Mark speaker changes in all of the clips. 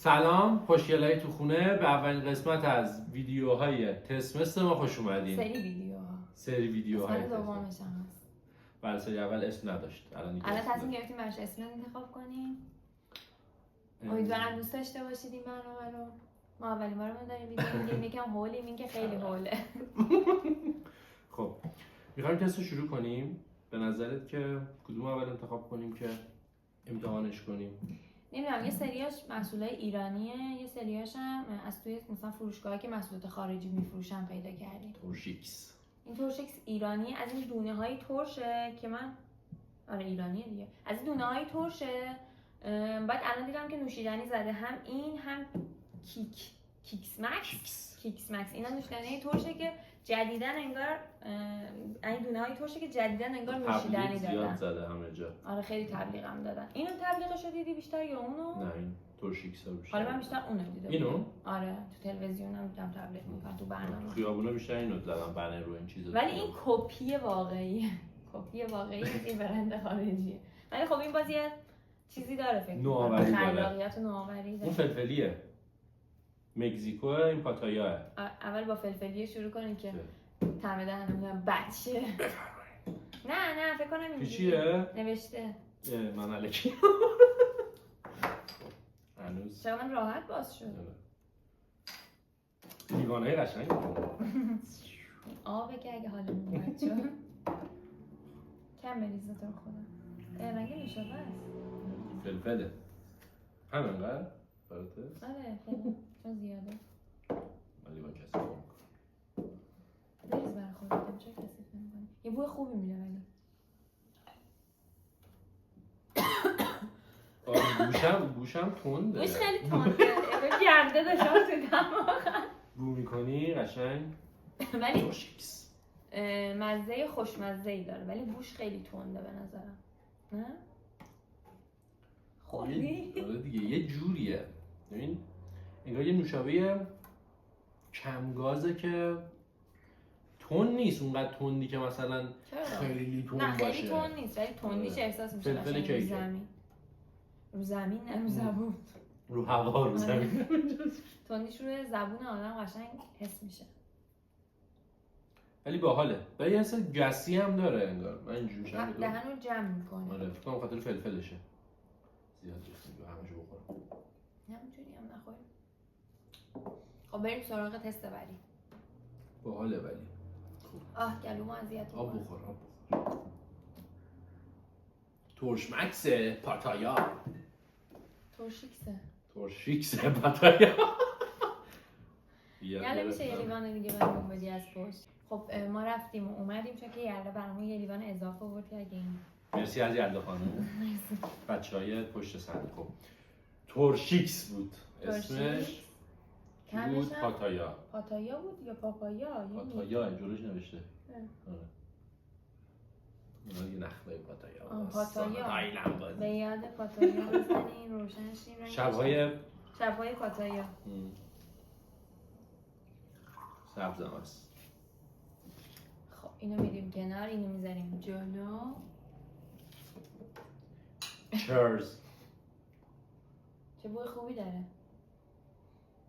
Speaker 1: سلام، خوشگلای تو خونه. به اولین قسمت از ویدیوهای تستمست ما خوش اومدین. سری ویدیوهای
Speaker 2: قسمت دومش هم هست.
Speaker 1: بله، سری اول اسم نداشت. الان
Speaker 2: تصمیم گرفتیم براش اسم انتخاب کنیم. امیدوارم دوست داشته باشید این برنامه رو. ما اولین بار داریم ویدیو میگیم، یکم هولیم، این که خیلی هوله.
Speaker 1: خب میخوایم تست رو شروع کنیم. به نظرت که کدوم اول انتخاب کنیم که امتحانش کنیم؟
Speaker 2: نمیدونم، یه سریاش محصولای ایرانیه، یه سریاش هم از توی مثلا فروشگاهایی که محصولات خارجی میفروشن پیدا کردیم.
Speaker 1: تورشیکس.
Speaker 2: این تورشیکس ایرانیه، از این دونه‌های ترشه که من ایرانیه دیگه. از این دونه‌های ترشه. بعد الان دیدم که نوشیدنی زده، هم این هم کیکس مکس. اینا نوشیدنی ترشه که جدیدن انگار این دونه‌های ترشه که جدیدن انگار نوشیدنی دادن.
Speaker 1: زیاد زده همه جا.
Speaker 2: آره خیلی تبلیغم دادن. اینو تبلیغشو دیدی بیشتر یا اونو؟
Speaker 1: نه، این تورشیکس رو بیشتر.
Speaker 2: آره من بیشتر اونو دیدم.
Speaker 1: اینو؟
Speaker 2: آره تو تلویزیونم دیدم تبلیغ می‌کنن، تو برنامه.
Speaker 1: خیابونا بیشتر اینو زدن، بنر رو این چیزا.
Speaker 2: ولی این کپی واقعیه. کپی واقعی این برند خارجیه. ولی خب این بازی چیزی داره، فکر کنم خلاقیت و نوآوری داره.
Speaker 1: اون فلفلیه. مکزیکو، این پاتایا.
Speaker 2: اول با فلفلیه شروع کنیم که طعم دهنم میگم بچه. نه فکر کنم این
Speaker 1: چیه؟
Speaker 2: نوشته.
Speaker 1: من الکی. هنوز
Speaker 2: چقدر راحت باز شد.
Speaker 1: لیوانای قشنگ.
Speaker 2: آبه که اگه حالمون بد شد کم بریزه تو خودم. رنگ نوشابه است.
Speaker 1: فلفله. همینقدر براته؟
Speaker 2: آره خیلی، چون زیاده.
Speaker 1: ولی با کسی نمی‌کنم.
Speaker 2: بریز برای خودت، چرا کثیف نمی‌کنی؟ یه بوی خوبی میده ولی.
Speaker 1: بوشم تنده.
Speaker 2: بوش خیلی تنده. گرده داشتم تو دماغم.
Speaker 1: بو می‌کنی قشنگ.
Speaker 2: ولی
Speaker 1: تورشیکس.
Speaker 2: مزه خوشمزه‌ای داره ولی بوش خیلی تنده به نظرم. نه؟ خوردی؟
Speaker 1: آره دیگه یه جوریه. ببین انگار یه نوشابه کم گازه که تند نیست، اونقدر تندی که مثلا خیلی تند باشه.
Speaker 2: نه خیلی تند نیست ولی تندیش احساس میشه.
Speaker 1: فلفل کیک.
Speaker 2: رو زمین نه رو زبون.
Speaker 1: رو هوا رو زمین.
Speaker 2: تندیش روی زبون آدم قشنگ حس میشه.
Speaker 1: ولی باحاله. ولی یه حس گسی هم داره انگار. من اینجوری شدم.
Speaker 2: دهن رو جمع میکنه.
Speaker 1: آره فکر کنم خاطر فلفلشه. زیاد جسمی به همشو بخورم.
Speaker 2: نه اونجوری هم نخوریم. خب بریم سراغ تست بعدی.
Speaker 1: باحاله ولی.
Speaker 2: خوب. گلومو اذیت می‌کنه.
Speaker 1: آب بخور. تورشمکس پاتایا. تورشیکس پاتایا.
Speaker 2: یالا میشه یه لیوان دیگه برامون بدی از پشت. خب ما رفتیم و اومدیم چون که یلدا برامون یه لیوان اضافه آورد که اگه این.
Speaker 1: مرسی از یلدا خانم. بچهای پشت صحنه. خب تورشیکس بود اسمش. بود
Speaker 2: پاتایا بود یا پاپایا؟
Speaker 1: پاتایا جلوش نوشته. آره یه نخله پاتایا.
Speaker 2: پاتایا. به یاد پاتایا بزنین روشنش نیم. شب‌های پاتایا.
Speaker 1: سبز هم هست.
Speaker 2: خب اینو میدیم کنار، اینو میذاریم جلو.
Speaker 1: چرز.
Speaker 2: چه بوی خوبی داره.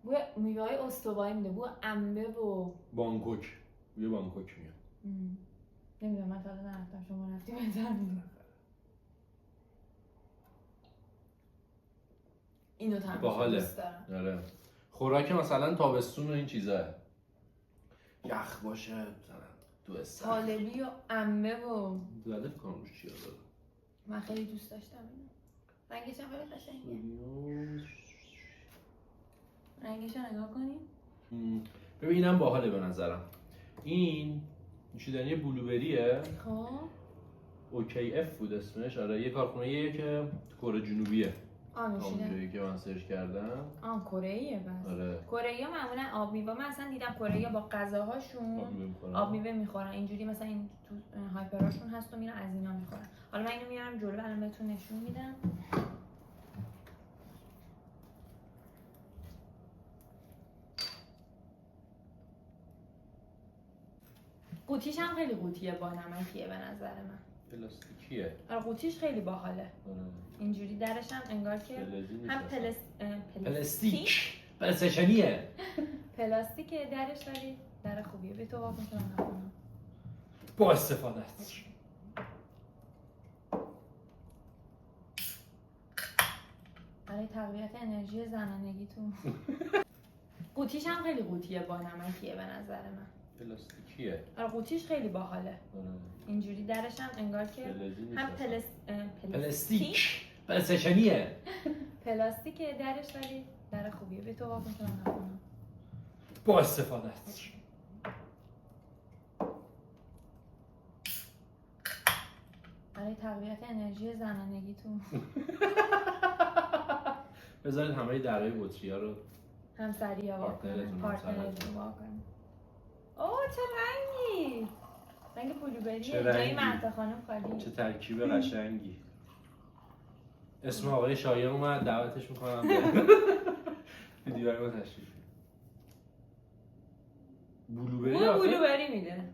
Speaker 2: بوی میوه‌های استوایی میده، بوی انبه و
Speaker 1: بانکوک. بوی بانکوک میاد.
Speaker 2: نمیدونم من تا حالا نرفتم، شما رفتی بهتر میدونم. اینو طعمش دوست دارم.
Speaker 1: آره. خوراک مثلا تابستون و این چیزاه. یخ باشه مثلا تو استخر.
Speaker 2: طالبی و انبه و
Speaker 1: زده فکر کنم روش چیا داره.
Speaker 2: من خیلی دوست داشتم اینو. رنگش هم خیلی قشنگه. رنگش رو نگاه کنیم.
Speaker 1: ببینم باحاله به نظرم. این نوشیدنی بلوبریه.
Speaker 2: خب
Speaker 1: اوکی اف بود اسمش. آره یه کارخونه‌ایه که تو کره جنوبیه.
Speaker 2: نوشیدنی
Speaker 1: که من سرچ کردم.
Speaker 2: کره ایه بس.
Speaker 1: آره.
Speaker 2: کره ها معمولا آب میوه، من اصلا دیدم کره ها با غذاهاشون آب میوه میخورن. اینجوری مثلا این تو هایپراشون هست و میرن از اینا میخورن. حالا من اینو میارم جلو الان بهتون نشون میدم. قوطیش هم خیلی قوطیه با نمکیه به نظر من.
Speaker 1: پلاستیکیه.
Speaker 2: آره قوطیش خیلی باحاله.
Speaker 1: آره.
Speaker 2: اینجوری درش هم انگار که
Speaker 1: فلزی نیست
Speaker 2: هم
Speaker 1: اصلا.
Speaker 2: پلاستیک
Speaker 1: پلاستیشنیه.
Speaker 2: پلاستیکه درش، ولی در خوبیه. به تو واقعا میتونم نکنم.
Speaker 1: با استفادت.
Speaker 2: برای تقویت انرژی زنانگیتون. قوطیش هم خیلی قوطیه با نمکیه به نظر من.
Speaker 1: پلاستیکیه.
Speaker 2: آره قوطیش خیلی باحاله.
Speaker 1: آره.
Speaker 2: اینجوری درش هم انگار که
Speaker 1: فلزی نیست
Speaker 2: هم
Speaker 1: اصلا. پلاستیشنیه.
Speaker 2: پلاستیکه درش، ولی در خوبیه. به تو واقعا میتونم نکنم.
Speaker 1: با استفادت.
Speaker 2: برای تقویت انرژی زنانگیتون.
Speaker 1: بذارید همه درهای بطری ها رو
Speaker 2: همسری ها
Speaker 1: پارتنرتون
Speaker 2: پارتنرتون واکنن. اوه چه رنگی! رنگ بلوبریه.
Speaker 1: چه
Speaker 2: جای
Speaker 1: رنگی؟
Speaker 2: مهد خانم خالی.
Speaker 1: چه ترکیب قشنگی. اسم آقای شایع اومد، دعوتش میکنم به ویدیو ما تشریف. بلوبری
Speaker 2: بوی
Speaker 1: آخه
Speaker 2: بلوبری میده.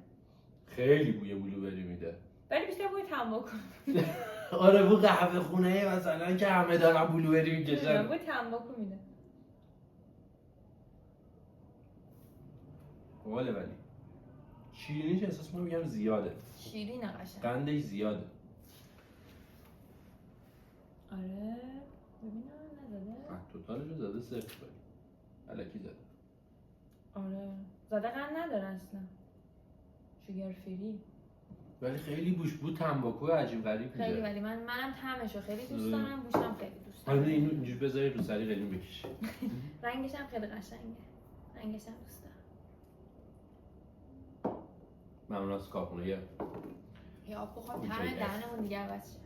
Speaker 1: خیلی بوی بلوبری میده.
Speaker 2: ولی بیشتر بوی تنباکو.
Speaker 1: آره بو قهوه خونه مثلا که همه دارن بلوبری میکشن.
Speaker 2: بوی تنباکو میده.
Speaker 1: باله ولی شیرینیش احساس میکنم یکم زیاده.
Speaker 2: شیرینه قشنگ.
Speaker 1: قندش زیاده.
Speaker 2: آره ببینم نزده.
Speaker 1: توتالش رو زده صفر ولی الکی زده.
Speaker 2: آره زده قند نداره اصلا. شوگر فری.
Speaker 1: ولی خیلی بوش بود تنباکو عجیب غریب میده.
Speaker 2: خیلی، ولی منم طعمشو خیلی دوست دارم، بوشم خیلی دوست
Speaker 1: حالا
Speaker 2: دارم.
Speaker 1: اینو اینجوری بذاری رو سری قلیم بکشی.
Speaker 2: رنگش هم خیلی قشنگه. رنگش هم دوست دارم.
Speaker 1: ممنون از کارخونه.
Speaker 2: یا آب بخور
Speaker 1: اوکی.
Speaker 2: طعم دهنمون دیگه عوض شه.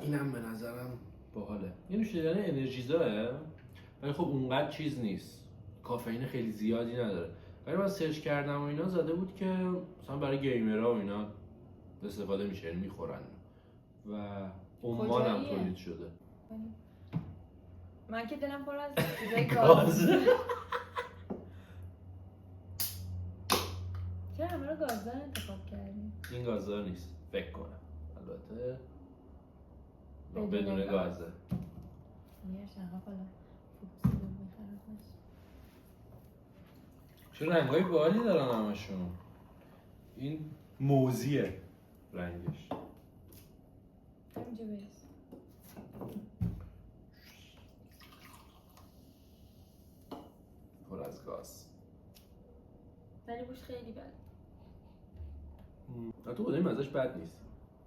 Speaker 1: اینم به نظرم باحاله. یه نوشیدنی انرژیزاه ولی خب اونقدر چیز نیست. کافئین خیلی زیادی نداره. ولی من سرچ کردم و اینا زده بود که مثلا برای گیمرها و اینا استفاده میشه، یعنی میخورن و عمان هم
Speaker 2: کجاییه؟
Speaker 1: تولید شده.
Speaker 2: من که دلم پر از چیزای گاز. چرا همه رو گازدار انتخاب کردیم؟
Speaker 1: این گازدار نیست فکر کنم. البته
Speaker 2: بدون
Speaker 1: بدون
Speaker 2: گاز.
Speaker 1: گازه.
Speaker 2: یه شنقه بالا فوکسی رو بخرد نشه.
Speaker 1: چه رنگای باحالی دارن همشون. این موزیه رنگش.
Speaker 2: همینجا برس.
Speaker 1: پر از گاز.
Speaker 2: ولی بوش خیلی بد.
Speaker 1: تو خودم ازش بد نیست.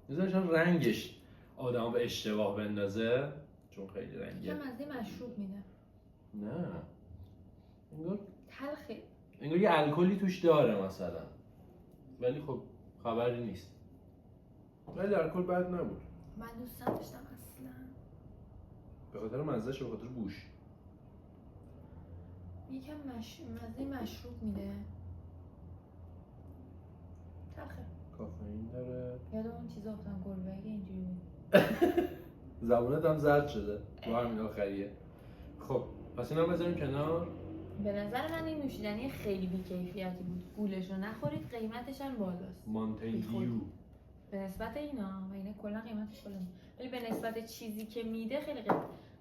Speaker 1: میذارش هم رنگش آدمو به اشتباه بندازه چون خیلی رنگیه.
Speaker 2: چه مزه مشروب میده.
Speaker 1: نه انگار
Speaker 2: تلخه.
Speaker 1: انگار یه الکلی توش داره مثلا، ولی خب خبری نیست. ولی الکل بد نبود.
Speaker 2: من دوست نداشتم اصلا.
Speaker 1: به خاطر مزهش و به خاطر بوش.
Speaker 2: یکم مزه مشروب میده. تلخه.
Speaker 1: کافئین داره.
Speaker 2: یاد اون چیزا افتادم گربه اگه اینجوری بود.
Speaker 1: زبونت هم زرد شده با همین آخریه. خب پس اینم بذاریم کنار.
Speaker 2: به نظر من این نوشیدنی خیلی بی‌کیفیتی بود. گولش رو نخورید، قیمتش هم بالاست.
Speaker 1: مانتین دیو.
Speaker 2: به نسبت اینا و اینا کلا قیمتش بالا نیست. ولی به نسبت چیزی که میده خیلی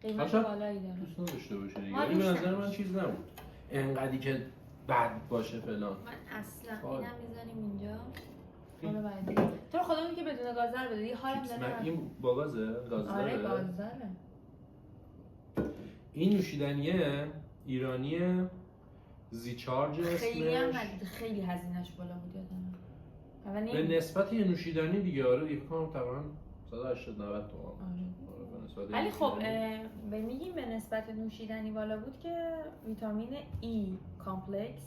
Speaker 2: قیمت
Speaker 1: شاید
Speaker 2: بالایی داره.
Speaker 1: دوست نداشته باشه دیگه.
Speaker 2: ما
Speaker 1: ولی به
Speaker 2: دوست
Speaker 1: نظر من
Speaker 2: نداشتیم.
Speaker 1: چیز نبود انقدری که بد باشه فلان.
Speaker 2: من اصلا
Speaker 1: آه.
Speaker 2: اینم میذاریم اینجا. حالا بعدی تو رو خدا اون که بدون گازدار بده یه حالم
Speaker 1: چیپس
Speaker 2: داره.
Speaker 1: این با گازه؟ گازداره؟
Speaker 2: آره گازداره.
Speaker 1: این نوشیدنیه ایرانیه زیچارج
Speaker 2: خیلی هم
Speaker 1: اسمش.
Speaker 2: خیلی هزینه‌اش بالا بود یادمه. اول
Speaker 1: به نسبت یه نوشیدنی دیگه آره دیگه کنم تقریبا 180 90 تومان.
Speaker 2: آره.
Speaker 1: به نسبت
Speaker 2: ولی
Speaker 1: یه
Speaker 2: خب
Speaker 1: نوشیدنی.
Speaker 2: میگیم به نسبت نوشیدنی بالا بود که ویتامین E کامپلکس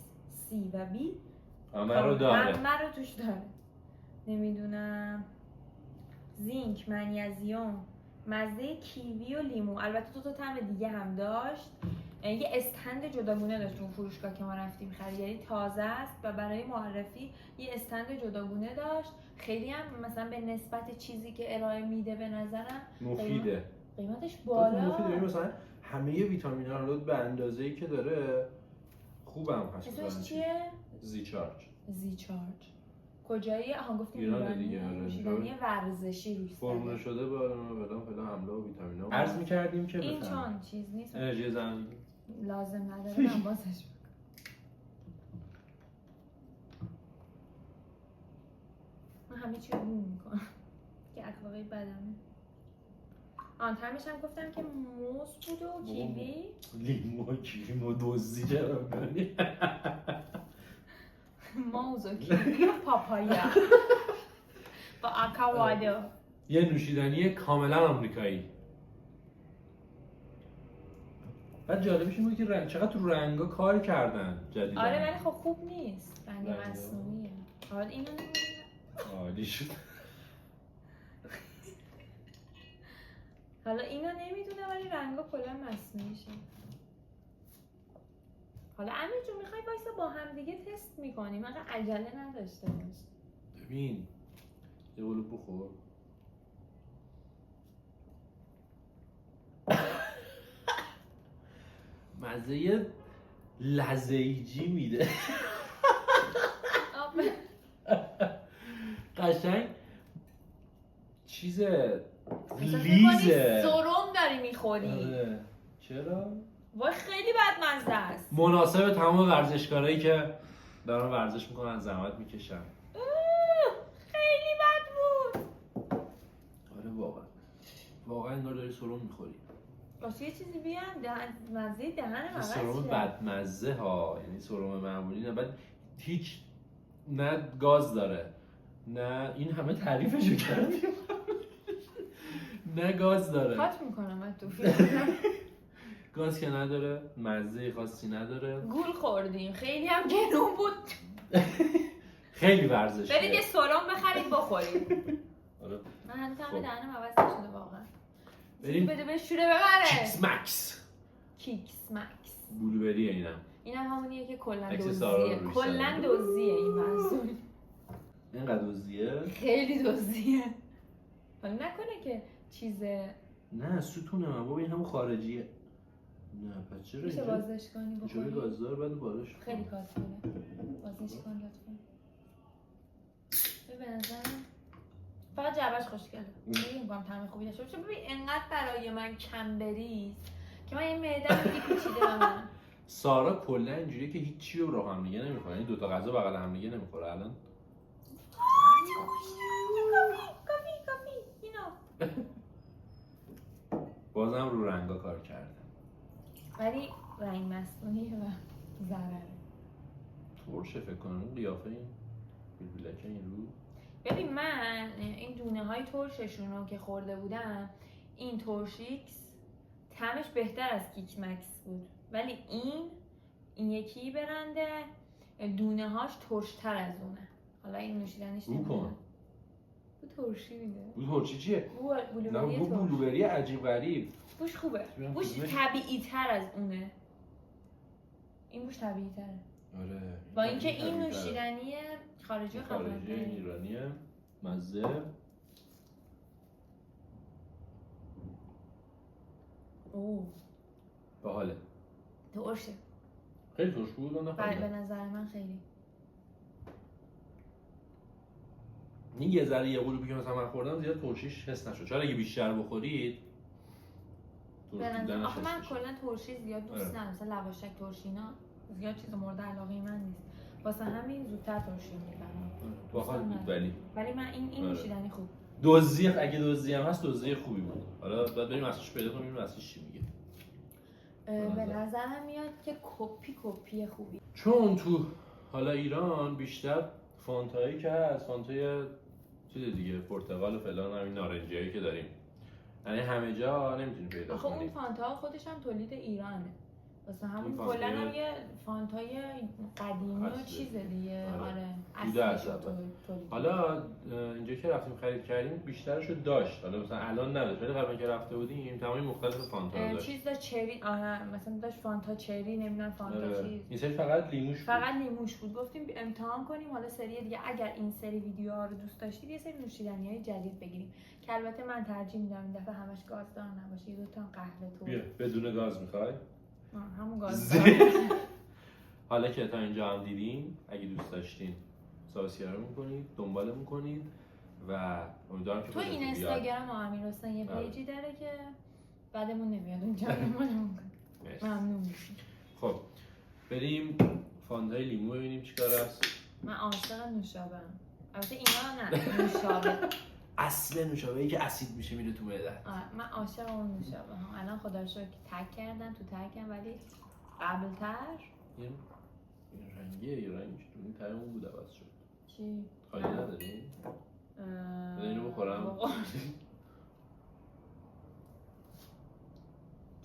Speaker 2: C و B
Speaker 1: همه رو داره.
Speaker 2: همه رو توش داره. نمیدونم زینک، منیزیم، مزه کیوی و لیمو. البته تو طعم دیگه هم داشت. یه استند جداگونه داشت اون فروشگاه که ما رفتیم خرید، یعنی تازه است و برای معرفی یه استند جداگونه داشت. خیلی هم مثلا به نسبت چیزی که ارائه میده به نظرم
Speaker 1: مفیده.
Speaker 2: قیمتش بالا.
Speaker 1: مفیده. یعنی مثلا همه ویتامین‌ها رو به اندازه‌ای که داره خوبم هست.
Speaker 2: اسمش چیه؟
Speaker 1: زیچارج.
Speaker 2: زیچارج. کجایی؟ آها گفتیم
Speaker 1: ایرانه
Speaker 2: ایرانی
Speaker 1: دیگه، آره.
Speaker 2: نوشیدنی ورزشی روش
Speaker 1: فرمول
Speaker 2: زده.
Speaker 1: شده با فلان حمله و ویتامینا. عرض می‌کردیم که
Speaker 2: این
Speaker 1: بفهمیم.
Speaker 2: چون چیز نیست
Speaker 1: انرژی زمینی
Speaker 2: لازم نداره من بازش من همه چی رو بوم میکنم که اخلاقی بدمه. ترمش هم گفتم که موز بود و کیوی.
Speaker 1: لیمو دوزی چرا می‌کنی؟
Speaker 2: موز و کیوی و پاپایا با آکاوادو.
Speaker 1: یه نوشیدنی کاملا آمریکایی. بعد جالبش این بود که چقدر تو رنگا کار کردن جدیدا.
Speaker 2: آره ولی خب خوب نیست، رنگ
Speaker 1: رنگا.
Speaker 2: مصنوعیه. حالا اینو نمیدونم،
Speaker 1: عالی شد.
Speaker 2: حالا اینو نمیدونم ولی رنگا کلا مصنوعی شد. حالا امیر جون میخوای وایسا با هم دیگه تست میکنیم، اگه عجله نداشته باش.
Speaker 1: ببین یه قلو بخور. مزه لزیجی میده. قشنگ چیز لیزه.
Speaker 2: سرم داری میخوری.
Speaker 1: آره. چرا؟
Speaker 2: وای خیلی بدمزه است.
Speaker 1: مناسب تمام ورزشکارایی که دارن ورزش میکنن زحمت میکشن.
Speaker 2: خیلی بد بود.
Speaker 1: آره واقعا انگار داری سرم میخوری.
Speaker 2: واسه یه چیزی بیان مزه دهنم عوض
Speaker 1: سرم
Speaker 2: شد.
Speaker 1: بدمزه ها، یعنی سرم معمولی نه، بعد هیچ نه گاز داره نه این همه تعریفشو کردیم. نه گاز داره.
Speaker 2: کات میکنم من تو
Speaker 1: گاز که نداره، مزه خاصی نداره.
Speaker 2: گول خوردیم، خیلی هم گرون بود.
Speaker 1: خیلی ورزش.
Speaker 2: برید یه سرم بخرید بخورید.
Speaker 1: آره.
Speaker 2: من هنوز
Speaker 1: خب.
Speaker 2: همه دهنم عوض نشده واقعا.
Speaker 1: بریم
Speaker 2: بده به شوره ببره.
Speaker 1: کیکس مکس.
Speaker 2: کیکس مکس.
Speaker 1: بلوبری اینم.
Speaker 2: اینم همونیه که کلا
Speaker 1: عکس
Speaker 2: دزدیه.
Speaker 1: سارا رو روش
Speaker 2: کلا
Speaker 1: زدم.
Speaker 2: دزدیه این منظور.
Speaker 1: اینقدر دوزیه؟
Speaker 2: خیلی دزدیه. حالا نکنه که چیز
Speaker 1: نه ستونه من بابا این همون خارجیه. نه پس چرا
Speaker 2: میشه
Speaker 1: اینجا؟
Speaker 2: بازش کنی
Speaker 1: چرا
Speaker 2: بخوری؟
Speaker 1: گازدار بعد بالاش
Speaker 2: خیلی کات کنه. بازش کن لطفا. به نظرم فقط جعبش خوشگله. نمیگم طعم خوبی داشته باشه. ببین انقدر برای من کم بریز که من این معده‌م دیگه پیچیده به من.
Speaker 1: سارا کلا اینجوریه که هیچی رو هم دیگه نمیخوره، یعنی دو تا غذا بغل هم دیگه نمیخوره الان.
Speaker 2: کافی اینا.
Speaker 1: بازم رو رنگا کار کردم.
Speaker 2: ولی رنگ مصنوعیه و ضرره.
Speaker 1: ترشه فکر کنم اون قیافه این بلبلکه این رو.
Speaker 2: ببین من این دونه های ترششون رو که خورده بودم، این ترشیکس طعمش بهتر از کیک مکس بود، ولی این یکی برنده دونه هاش ترشتر از اونه. حالا این نوشیدنیش
Speaker 1: بو کن.
Speaker 2: بو ترشی میده.
Speaker 1: بو ترشی چیه؟ نه
Speaker 2: بلوبری
Speaker 1: بو
Speaker 2: ترش.
Speaker 1: بلوبری عجیب غریب.
Speaker 2: بوش خوبه.
Speaker 1: ببینم
Speaker 2: بوش
Speaker 1: کدومش؟
Speaker 2: طبیعی تر از اونه. این بوش طبیعی تره.
Speaker 1: آره.
Speaker 2: با اینکه این
Speaker 1: طبیعی‌تره.
Speaker 2: نوشیدنی خارجی
Speaker 1: خارجی
Speaker 2: خبرنده.
Speaker 1: ایرانیه. مزه.
Speaker 2: اوه
Speaker 1: باحاله.
Speaker 2: ترشه.
Speaker 1: خیلی ترش بود من
Speaker 2: به
Speaker 1: نخوردم.
Speaker 2: نظر من خیلی.
Speaker 1: این یه ذره یه قلوبی که مثلا من خوردم زیاد ترشیش حس نشد. چرا اگه بیشتر بخورید
Speaker 2: به نظر
Speaker 1: ترشیدنش
Speaker 2: آخه
Speaker 1: حس
Speaker 2: من
Speaker 1: میشه.
Speaker 2: کلا ترشی زیاد دوست ندارم، مثلا لواشک ترشینا زیاد چیز مورد علاقه من نیست، واسه همین زودتر ترشی میکنم.
Speaker 1: باحال بود
Speaker 2: ولی من این
Speaker 1: آره.
Speaker 2: نوشیدنی خوب.
Speaker 1: دزدی اگه دزدی هم هست دزدی خوبی بود. حالا بعد بریم اصلش پیدا کنیم اصلش چی میگه.
Speaker 2: به نظرم میاد که کپی خوبی.
Speaker 1: چون تو حالا ایران بیشتر فانتایی که هست فانتای چیز دیگه پرتقال و فلان همین نارنجیایی که داریم، یعنی همه جا نمیتونی پیدا
Speaker 2: آخه
Speaker 1: کنی.
Speaker 2: اون فانتا خودش هم تولید ایرانه، واسه همون
Speaker 1: این
Speaker 2: کلا
Speaker 1: فانتای
Speaker 2: هم یه فانتای قدیمی و
Speaker 1: اصله.
Speaker 2: چیز دیگه. آره
Speaker 1: بوده
Speaker 2: اصلش
Speaker 1: از
Speaker 2: رو
Speaker 1: اول.
Speaker 2: تولید.
Speaker 1: حالا اینجا که رفتیم خرید کردیم بیشترشو داشت، حالا مثلا الان نداشت ولی قبلا که رفته بودیم تمامی مختلف فانتا داشت.
Speaker 2: چیز داشت چری، مثلا داشت فانتا چری، نمیدونم فانتا چیز.
Speaker 1: این سری فقط لیموش بود.
Speaker 2: فقط لیموش بود. گفتیم امتحان کنیم حالا سری دیگه اگر این سری ویدیوها رو دوست داشتید یه سری نوشیدنی‌های جدید بگیریم که البته من ترجیح میدم این دفعه همش گازدار نباشه، یه دو تا قهوه تو.
Speaker 1: بیا بدون گاز میخوای؟
Speaker 2: همون گازدار.
Speaker 1: حالا که تا اینجا هم دیدیم اگه دوست داشتین سابسکرایب میکنید، دنبال میکنید و امیدوارم که
Speaker 2: تو این اینستاگرام امیرحسین یه پیجی داره که بعدمون نمیاد اونجا دنبال میکنه. ممنون میشم.
Speaker 1: خب بریم فاندای لیمو ببینیم چیکار است.
Speaker 2: من عاشق نوشابه‌ام. البته اینا نه نوشابه.
Speaker 1: اصل نوشابه‌ای که اسید میشه میره تو معده.
Speaker 2: من عاشق اون نوشابه ها. الان خدا رو شکر تک کردن تو تکم، ولی قبل‌تر
Speaker 1: این رنگیه یا رنگش تو این ترمون بود عوض شد.
Speaker 2: چی؟
Speaker 1: خالی نداریم؟ بذار اینو بخورم.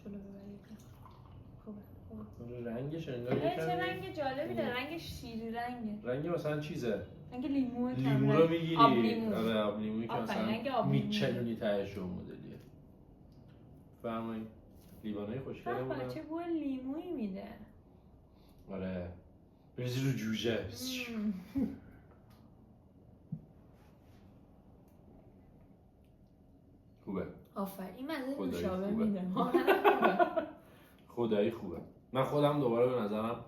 Speaker 2: چلو ببرید. خوبه.
Speaker 1: رنگش انگار
Speaker 2: چه رنگ جالبی داره. رنگ شیری رنگه.
Speaker 1: رنگ مثلا چیزه؟
Speaker 2: رنگ لیمو.
Speaker 1: لیمو رو میگیری؟
Speaker 2: آب لیمو.
Speaker 1: آره آب لیمویی که مثلا میچلونی تهش اون مدلیه. فرمایید. لیوانای خوشگله بودن.
Speaker 2: چه بوی لیمویی میده.
Speaker 1: آره. بریزی رو جوجه. خوبه.
Speaker 2: آفرین. این مزه نوشابه میده.
Speaker 1: خدایی خوبه. من خودم دوباره به نظرم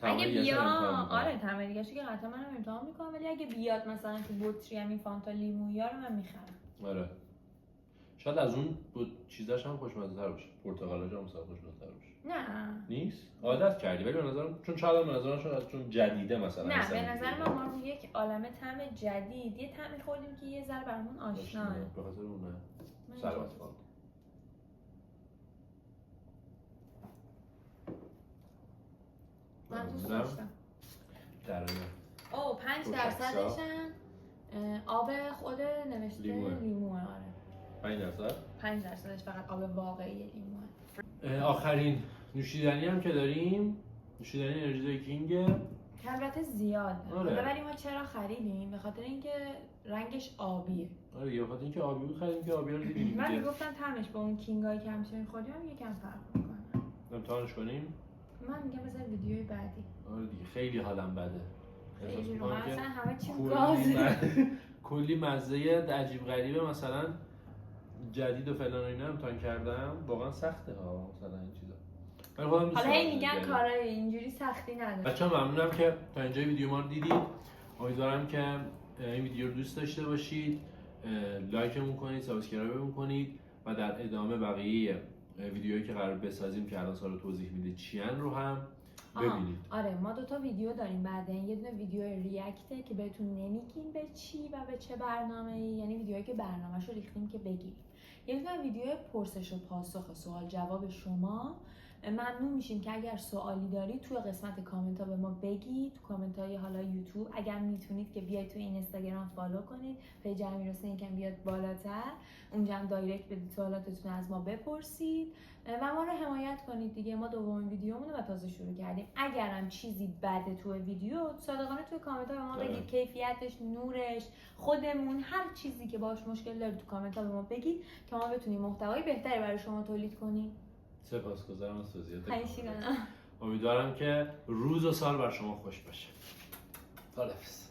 Speaker 2: اگه بیاد آره تمریگشی که قطعا منم امتحان میکنم، ولی اگه بیاد مثلا تو بطری همین فانتا لیمویی رو من میخرم.
Speaker 1: آره. شاید از اون چیزاش هم خوشمزه تر باشه. پرتقالاش هم مثلا خوشمزه تر باشه.
Speaker 2: نه.
Speaker 1: نیست؟ عادت کردی ولی به نظرم چون شاید به نظرم شاید چون جدیده مثلا.
Speaker 2: نه به نظر من ما روی یک عالمه طعم جدید یه طعمی خوردیم که یه ذره برامون آشناه.
Speaker 1: به خاطر اونه. سلامت فانتا.
Speaker 2: من دوست داشتم.
Speaker 1: درانه.
Speaker 2: 5%شن آب خود نوشته لیموه. آره 5%ش فقط آب واقعی لیموه.
Speaker 1: آخرین نوشیدنی هم که داریم نوشیدنی انرژی کینگ
Speaker 2: که البته زیاد.
Speaker 1: آره.
Speaker 2: ولی ما چرا خریدیم؟ به خاطر اینکه رنگش آبیه.
Speaker 1: آره به خاطر اینکه آبی بود خریدیم که آبی رو دیدیم.
Speaker 2: من میگفتم طعمش با اون کینگایی که همیشه می‌خوریم یکم فرق می‌کنه.
Speaker 1: امتحانش کنیم؟
Speaker 2: من میگم بذار ویدیوی بعدی.
Speaker 1: آره دیگه خیلی حالم بده.
Speaker 2: خیلی رو اصلا همه چی گازه.
Speaker 1: کلی مزه عجیب غریبه مثلا جدید و فلان و اینا امتحان کردم واقعا سخته ها مثلا این چیزا.
Speaker 2: حالا هی میگن کارای اینجوری سختی نداره.
Speaker 1: بچه‌ها ممنونم که تا اینجای ویدیو ما رو دیدید. امیدوارم که این ویدیو رو دوست داشته باشید. لایکمون کنید، سابسکرایبمون کنید و در ادامه بقیه ویدیوهایی که قرار بسازیم که الان سارا توضیح میده چیان رو هم ببینید.
Speaker 2: آره ما 2 تا ویدیو داریم بعدن. یه دونه ویدیو ریاکته که بهتون نمیگیم به چی و به چه برنامه‌ای، یعنی ویدیوهایی که برنامه‌شو ریختیم که بگیم. یه دونه ویدیو پرسش و پاسخ سوال جواب شما. ممنون میشیم که اگر سوالی دارید توی قسمت کامنت ها به ما بگید. تو کامنت های حالا یوتیوب اگر میتونید که بیاید تو اینستاگرام فالو کنید، پیج امیرحسین یکم بیاد بالاتر، اونجا هم دایرکت بدید سوالاتتون از ما بپرسید و ما رو حمایت کنید دیگه. ما دومین ویدیومون رو تازه شروع کردیم. اگرم چیزی بده تو ویدیو صادقانه توی کامنت ها به ما بگید. کیفیتش، نورش، خودمون، هر چیزی که باهاش مشکل دارید تو کامنت ها به ما بگید که ما بتونیم محتوای بهتری برای شما تولید کنیم.
Speaker 1: سپاسگزارم از توضیحاتتون.
Speaker 2: امیدوارم
Speaker 1: که روز و سال بر شما خوش باشه. خداحافظ.